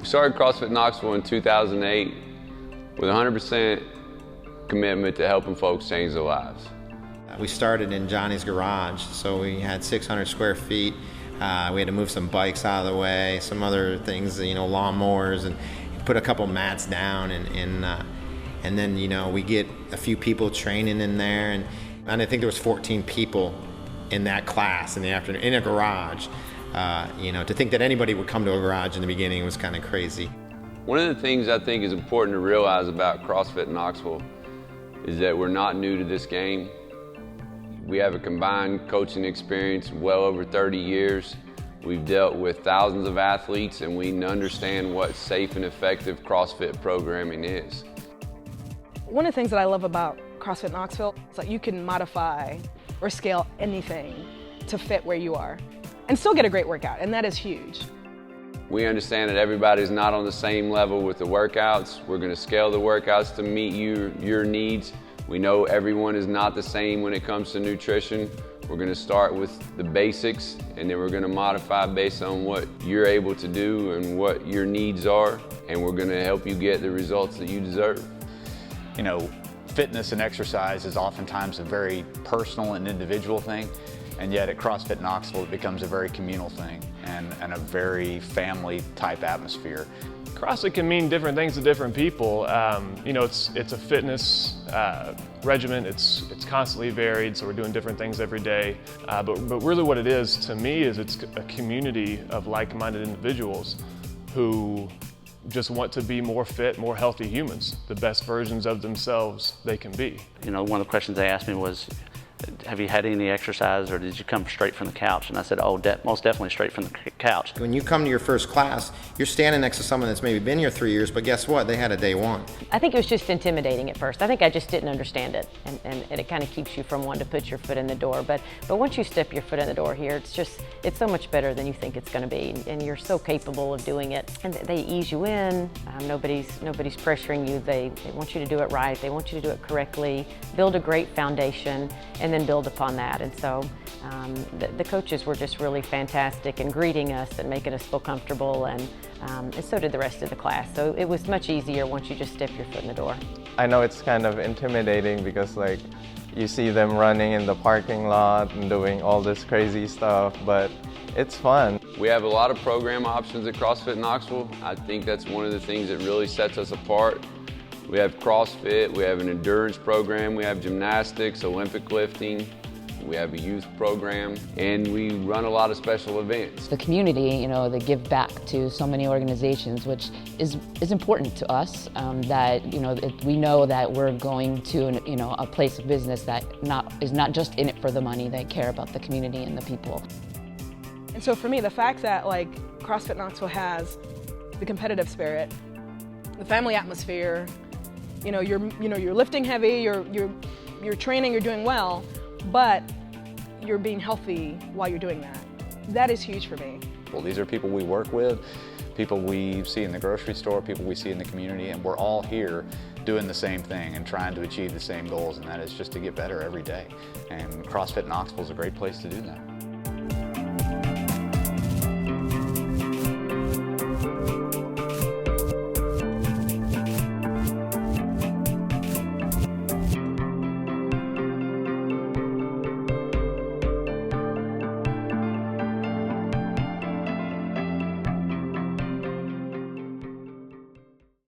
started CrossFit Knoxville in 2008 with 100% commitment to helping folks change their lives. We started in Johnny's garage, so we had 600 square feet. We had to move some bikes out of the way, some other things, lawnmowers, and put a couple mats down, and then we get a few people training in there, and I think there was 14 people in that class in the afternoon in a garage. To think that anybody would come to a garage in the beginning was kind of crazy. One of the things I think is important to realize about CrossFit Knoxville is that we're not new to this game. We have a combined coaching experience well over 30 years. We've dealt with thousands of athletes, and we understand what safe and effective CrossFit programming is. One of the things that I love about CrossFit Knoxville is that you can modify or scale anything to fit where you are and still get a great workout, and that is huge. We understand that everybody's not on the same level with the workouts. We're going to scale the workouts to meet your needs. We know everyone is not the same when it comes to nutrition. We're going to start with the basics, and then we're going to modify based on what you're able to do and what your needs are, and we're going to help you get the results that you deserve. Fitness and exercise is oftentimes a very personal and individual thing, and yet at CrossFit Knoxville it becomes a very communal thing and a very family type atmosphere. CrossFit can mean different things to different people. It's a fitness regimen. It's constantly varied, so we're doing different things every day. But really what it is to me is it's a community of like-minded individuals who just want to be more fit, more healthy humans, the best versions of themselves they can be. One of the questions they asked me was, have you had any exercise, or did you come straight from the couch? And I said, most definitely straight from the couch. When you come to your first class, you're standing next to someone that's maybe been here 3 years, but guess what? They had a day one. I think it was just intimidating at first. I think I just didn't understand it, and it kind of keeps you from wanting to put your foot in the door. But once you step your foot in the door here, it's so much better than you think it's going to be, and you're so capable of doing it. And they ease you in. Nobody's pressuring you. They want you to do it right. They want you to do it correctly. Build a great foundation, and then build upon that. And so the coaches were just really fantastic in greeting us and making us feel comfortable, and so did the rest of the class. So it was much easier once you just step your foot in the door. I know it's kind of intimidating because you see them running in the parking lot and doing all this crazy stuff, but it's fun. We have a lot of program options at CrossFit Knoxville. I think that's one of the things that really sets us apart. We have CrossFit, we have an endurance program, we have gymnastics, Olympic lifting, we have a youth program, and we run a lot of special events. The community, they give back to so many organizations, which is important to us, that, we know that we're going to, a place of business that is not just in it for the money. They care about the community and the people. And so for me, the fact that CrossFit Knoxville has the competitive spirit, the family atmosphere, you're lifting heavy, you're training, you're doing well, but you're being healthy while you're doing that. That is huge for me. Well, these are people we work with, people we see in the grocery store, people we see in the community, and we're all here doing the same thing and trying to achieve the same goals, and that is just to get better every day. And CrossFit Knoxville is a great place to do that.